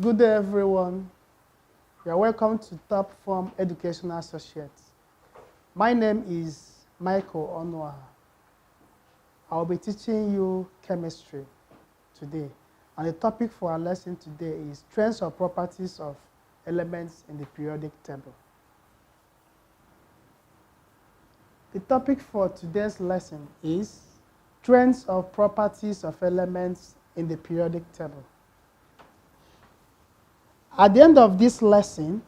Good day, everyone. You are welcome to Top Form Educational Associates. My name is Michael Onwa. I will be teaching you chemistry today. And the topic for our lesson today is strengths or properties of elements in the periodic table. The topic for today's lesson is strengths or properties of elements in the periodic table. At the end of this lesson,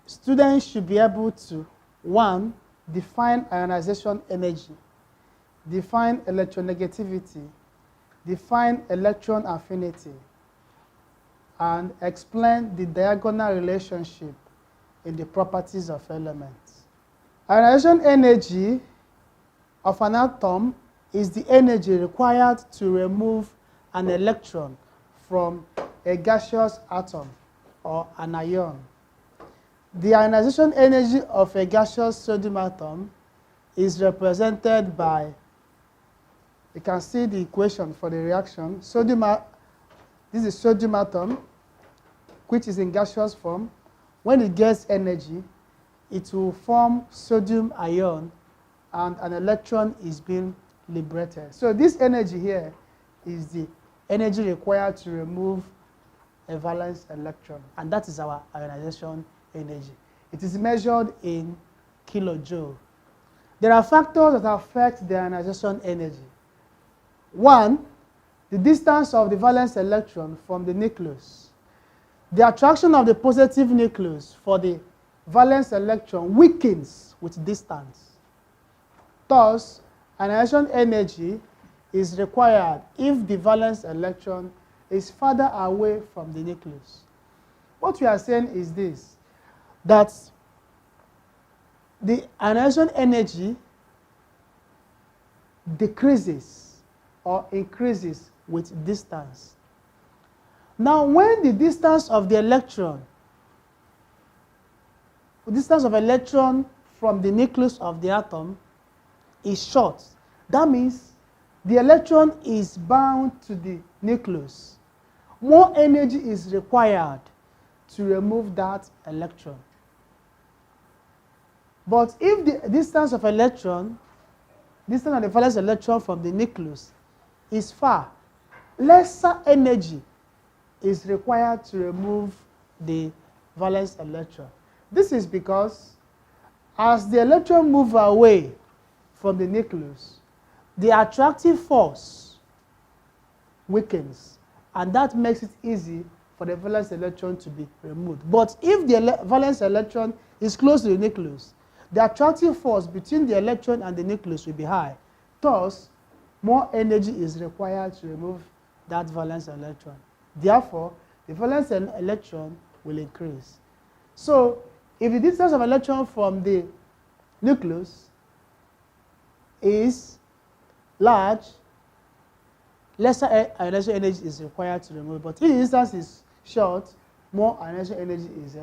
students should be able to, 1, define ionization energy, define electronegativity, define electron affinity, and explain the diagonal relationship in the properties of elements. Ionization energy of an atom is the energy required to remove an electron from a gaseous atom or an ion. The ionization energy of a gaseous sodium atom is represented by, you can see the equation for the reaction. This is sodium atom, which is in gaseous form. When it gets energy, it will form sodium ion and an electron is being liberated. So this energy here is the energy required to remove a valence electron, and that is our ionization energy. It is measured in kilojoule. There are factors that affect the ionization energy. 1, the distance of the valence electron from the nucleus. The attraction of the positive nucleus for the valence electron weakens with distance. Thus, ionization energy is required if the valence electron is further away from the nucleus. What we are saying is this, that the ionization energy decreases or increases with distance. Now, when the distance of the electron from the nucleus of the atom is short, that means the electron is bound to the nucleus. More energy is required to remove that electron. But if the distance of the valence electron from the nucleus is far, lesser energy is required to remove the valence electron. This is because as the electron moves away from the nucleus, the attractive force weakens, and that makes it easy for the valence electron to be removed. But if the valence electron is close to the nucleus, the attractive force between the electron and the nucleus will be high. Thus, more energy is required to remove that valence electron. Therefore, the valence electron will increase. So, if the distance of electron from the nucleus is large, lesser ionization energy is required to remove. But if the distance is short, more ionization energy is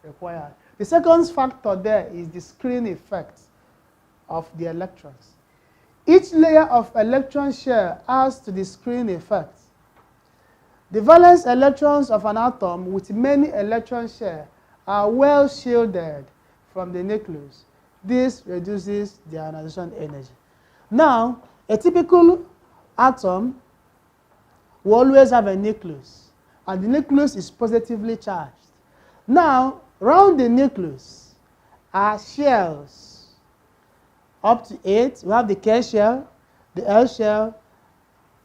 required. The second factor there is the screening effect of the electrons. Each layer of electron shell adds to the screening effect. The valence electrons of an atom with many electron shells are well shielded from the nucleus. This reduces the ionization energy. Now, a typical atom will always have a nucleus, and the nucleus is positively charged. Now, around the nucleus are shells, up to 8. We have the K shell, the L shell,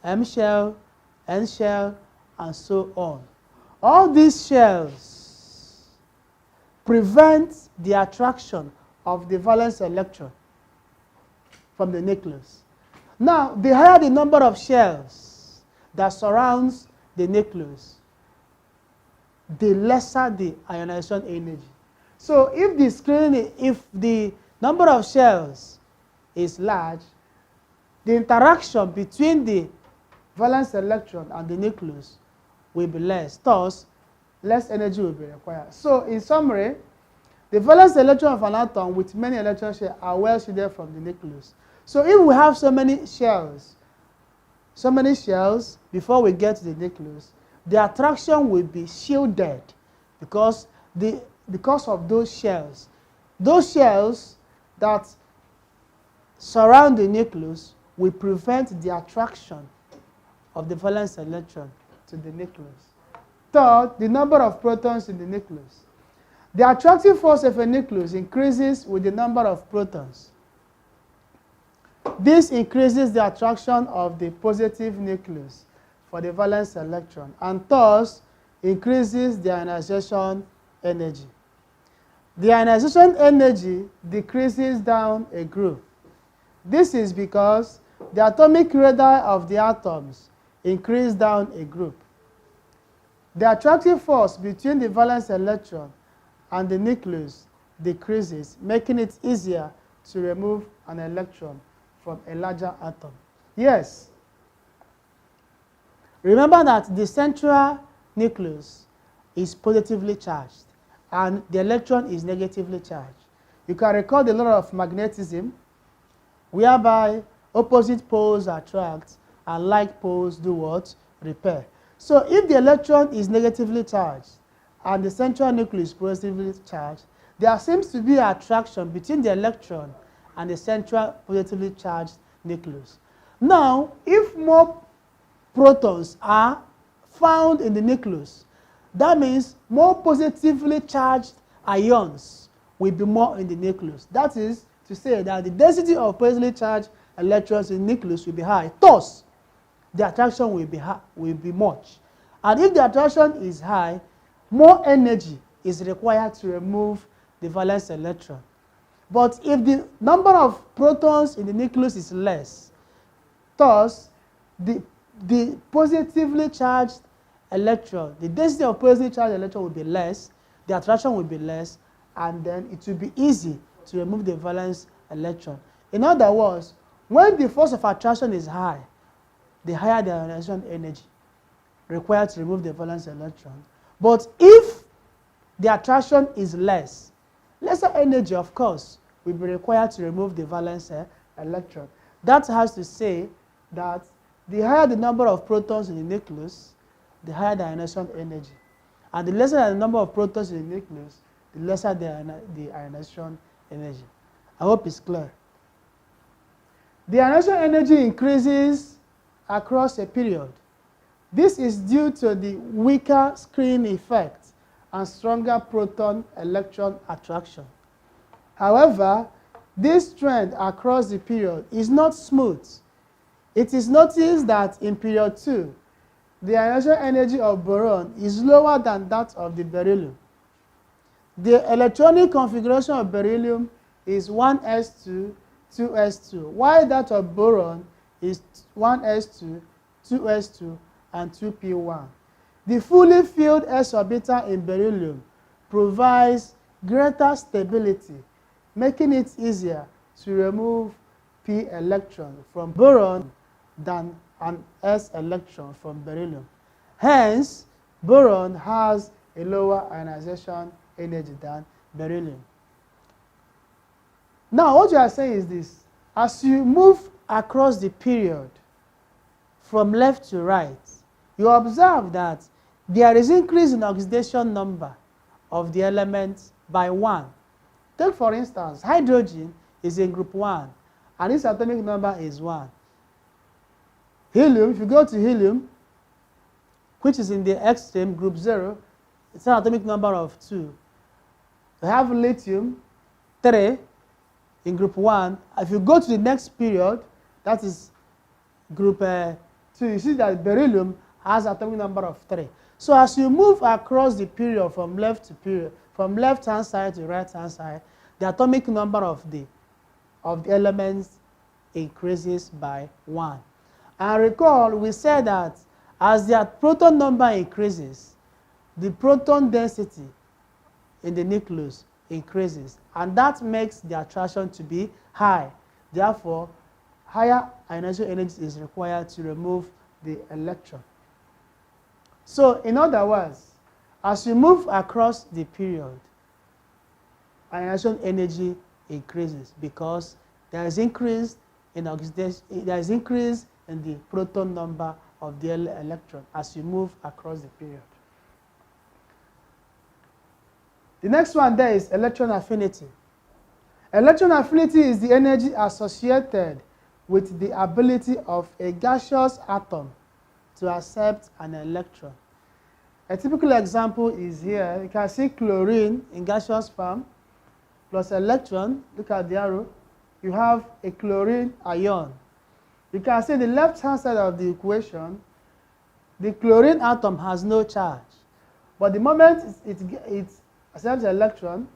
M shell, N shell, and so on. All these shells prevent the attraction of the valence electron from the nucleus. Now, the higher the number of shells that surrounds the nucleus, the lesser the ionization energy. So if the number of shells is large, the interaction between the valence electron and the nucleus will be less. Thus, less energy will be required. So in summary, the valence electron of an atom with many electron shells are well shielded from the nucleus. So if we have so many shells so many shells before we get to the nucleus, the attraction will be shielded because of those shells. Those shells that surround the nucleus will prevent the attraction of the valence electron to the nucleus. Third, the number of protons in the nucleus. The attractive force of a nucleus increases with the number of protons. This increases the attraction of the positive nucleus for the valence electron and thus increases the ionization energy. The ionization energy decreases down a group. This is because the atomic radii of the atoms increase down a group. The attractive force between the valence electron and the nucleus decreases, making it easier to remove an electron from a larger atom. Yes. Remember that the central nucleus is positively charged and the electron is negatively charged. You can recall the law of magnetism, whereby opposite poles attract and like poles do what? Repel. So if the electron is negatively charged and the central nucleus is positively charged, there seems to be an attraction between the electron and the central positively charged nucleus. Now, if more protons are found in the nucleus, that means more positively charged ions will be more in the nucleus. That is to say that the density of positively charged electrons in the nucleus will be high. Thus, the attraction will be much. And if the attraction is high, more energy is required to remove the valence electron. But if the number of protons in the nucleus is less, thus the positively charged electron, the density of positively charged electron will be less, the attraction will be less, and then it will be easy to remove the valence electron. In other words, when the force of attraction is high, the higher the ionization energy required to remove the valence electron. But if the attraction is less, lesser energy, of course, will be required to remove the valence electron. That has to say that the higher the number of protons in the nucleus, the higher the ionization energy. And the lesser the number of protons in the nucleus, the lesser the ionization energy. I hope it's clear. The ionization energy increases across a period. This is due to the weaker screen effect and stronger proton-electron attraction. However, this trend across the period is not smooth. It is noticed that in period 2, the ionization energy of boron is lower than that of the beryllium. The electronic configuration of beryllium is 1s2, 2s2, while that of boron is 1s2, 2s2, and 2p1. The fully filled s orbital in beryllium provides greater stability, making it easier to remove p electron from boron than an s electron from beryllium. Hence, boron has a lower ionization energy than beryllium. Now, what you are saying is this. As you move across the period from left to right, you observe that there is increase in oxidation number of the elements by 1. Take, for instance, hydrogen is in group 1, and its atomic number is 1. Helium, if you go to helium, which is in the extreme, group 0, it's an atomic number of 2. We have lithium, 3, in group 1. If you go to the next period, that is group 2, you see that beryllium has atomic number of 3. So as you move across the period from left-hand side to right-hand side, the atomic number of the elements increases by 1. And recall, we said that as the proton number increases, the proton density in the nucleus increases, and that makes the attraction to be high. Therefore, higher ionization energy is required to remove the electron. So, in other words, as you move across the period, ionization energy increases because there is increase in oxidation, there is increase in the proton number of the electron as you move across the period. The next one there is electron affinity. Electron affinity is the energy associated with the ability of a gaseous atom to accept an electron. A typical example is here. You can see chlorine in gaseous form plus electron. Look at the arrow. You have a chlorine ion. You can see the left-hand side of the equation, the chlorine atom has no charge. But the moment it accepts an electron,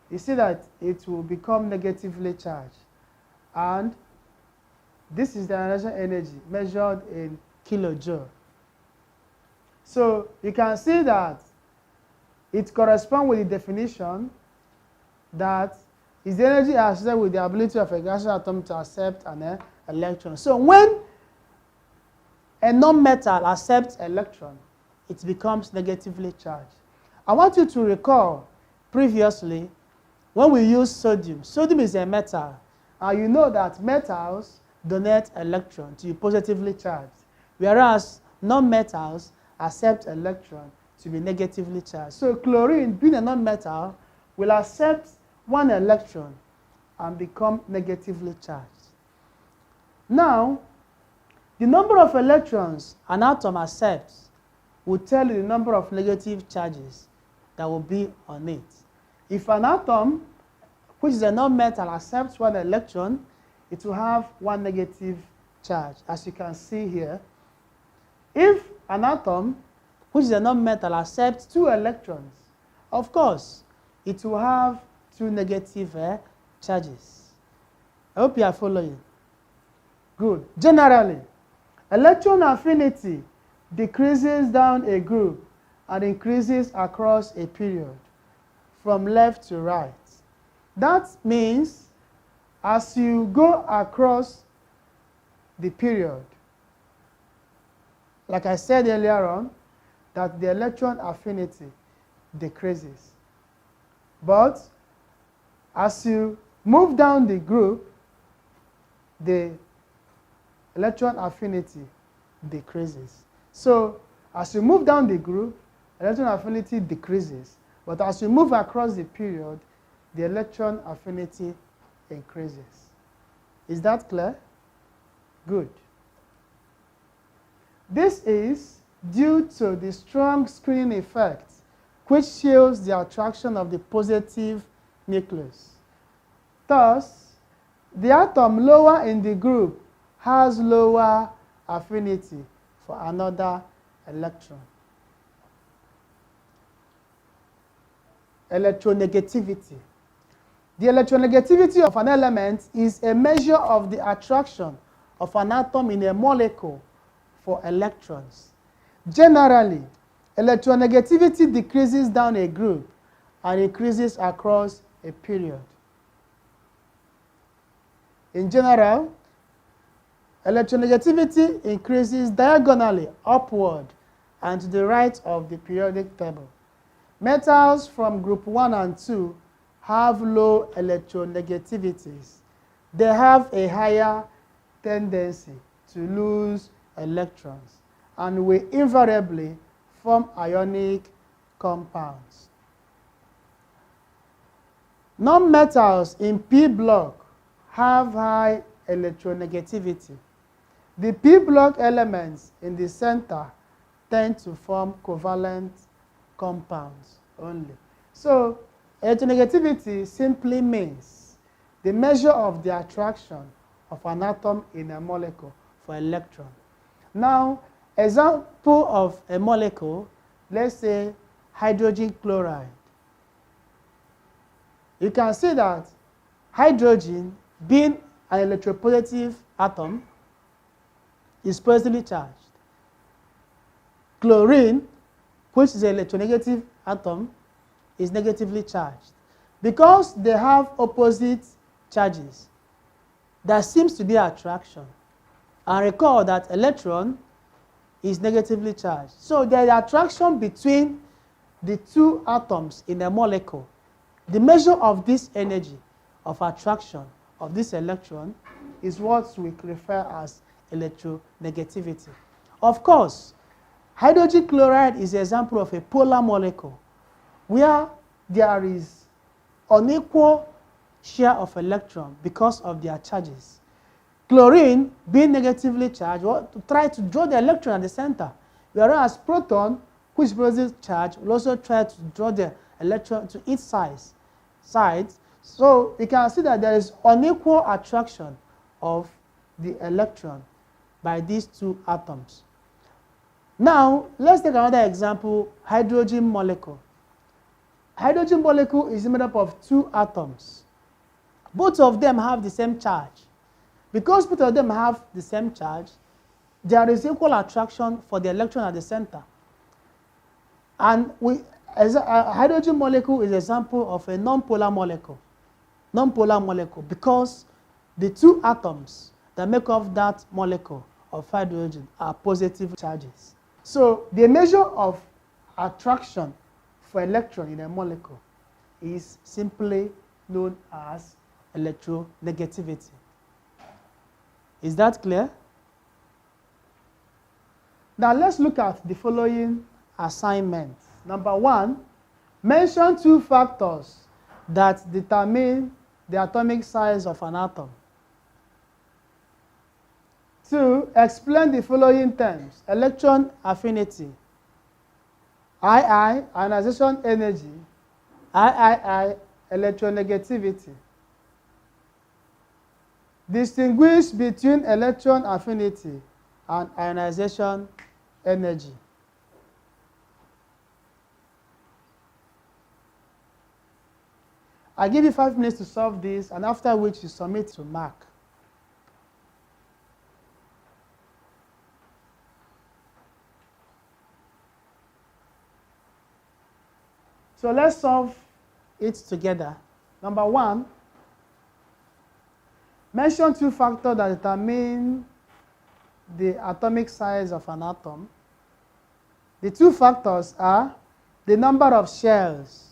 you see that it will become negatively charged. And this is the ionization energy measured in kilojoule. So you can see that it corresponds with the definition that is the energy associated with the ability of a gaseous atom to accept an electron. So when a non-metal accepts an electron, it becomes negatively charged. I want you to recall previously when we use sodium. Sodium is a metal, and you know that metals donate electron to be positively charged, whereas non-metals accept electron to be negatively charged. So chlorine, being a non-metal, will accept one electron and become negatively charged. Now, the number of electrons an atom accepts will tell you the number of negative charges that will be on it. If an atom, which is a non-metal, accepts one electron, it will have one negative charge, as you can see here. If an atom, which is a non-metal, accepts two electrons, of course, it will have two negative charges. I hope you are following. Good. Generally, electron affinity decreases down a group and increases across a period from left to right. That means as you go across the period, like I said earlier on, that the electron affinity decreases. But as you move down the group, the electron affinity decreases. So as you move down the group, electron affinity decreases. But as you move across the period, the electron affinity increases. Is that clear? Good. This is due to the strong screening effect, which shields the attraction of the positive nucleus. Thus, the atom lower in the group has lower affinity for another electron. Electronegativity. The electronegativity of an element is a measure of the attraction of an atom in a molecule for electrons. Generally, electronegativity decreases down a group and increases across a period. In general, electronegativity increases diagonally upward and to the right of the periodic table. Metals from group 1 and 2 have low electronegativities. They have a higher tendency to lose electrons and will invariably form ionic compounds. Non-metals in P block have high electronegativity. The P block elements in the center tend to form covalent compounds only. So electronegativity simply means the measure of the attraction of an atom in a molecule for electron. Now, example of a molecule, let's say hydrogen chloride. You can see that hydrogen, being an electropositive atom, is positively charged. Chlorine, which is an electronegative atom, is negatively charged. Because they have opposite charges, there seems to be attraction. And recall that electron is negatively charged. So there is attraction between the two atoms in a molecule. The measure of this energy of attraction of this electron is what we refer as electronegativity. Of course, hydrogen chloride is an example of a polar molecule where there is unequal share of electron because of their charges. Chlorine, being negatively charged, will try to draw the electron at the center, whereas proton, which positive charge, will also try to draw the electron to its sides. So you can see that there is unequal attraction of the electron by these two atoms. Now, let's take another example, hydrogen molecule. Hydrogen molecule is made up of two atoms. Both of them have the same charge. Because both of them have the same charge, there is equal attraction for the electron at the center. And a hydrogen molecule is an example of a non-polar molecule. Non-polar molecule because the two atoms that make up that molecule of hydrogen are positive charges. So the measure of attraction for electron in a molecule is simply known as electronegativity. Is that clear? Now let's look at the following assignments. Number 1, mention 2 factors that determine the atomic size of an atom. 2, explain the following terms: electron affinity, II, ionization energy, III, electronegativity. Distinguish between electron affinity and ionization energy. I give you 5 minutes to solve this, and after which you submit to mark. So let's solve it together. Number 1, mention 2 factors that determine the atomic size of an atom. The 2 factors are the number of shells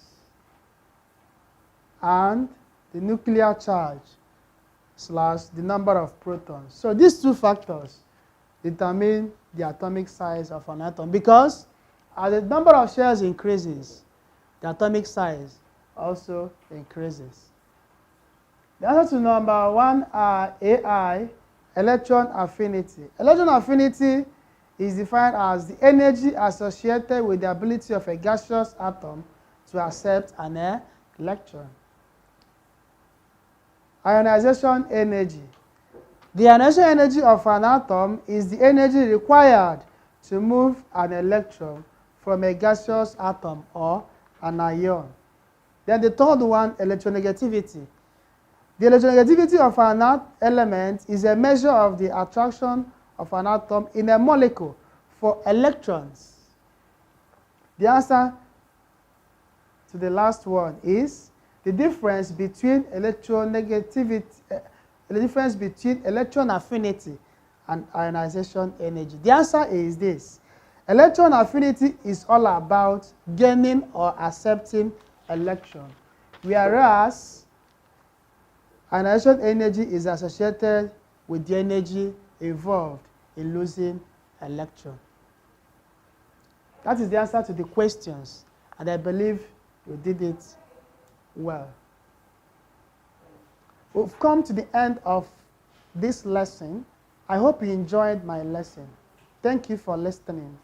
and the nuclear charge / the number of protons. So these 2 factors determine the atomic size of an atom, because as the number of shells increases, the atomic size also increases. The answer to number 1 are AI, electron affinity. Electron affinity is defined as the energy associated with the ability of a gaseous atom to accept an electron. Ionization energy. The ionization energy of an atom is the energy required to move an electron from a gaseous atom or an ion. Then the third one, electronegativity. The electronegativity of an element is a measure of the attraction of an atom in a molecule for electrons. The answer to the last one is the difference between electronegativity, the difference between electron affinity and ionization energy. The answer is this: electron affinity is all about gaining or accepting electron, whereas ionization energy is associated with the energy involved in losing electron. That is the answer to the questions, and I believe you did it well. We've come to the end of this lesson. I hope you enjoyed my lesson. Thank you for listening.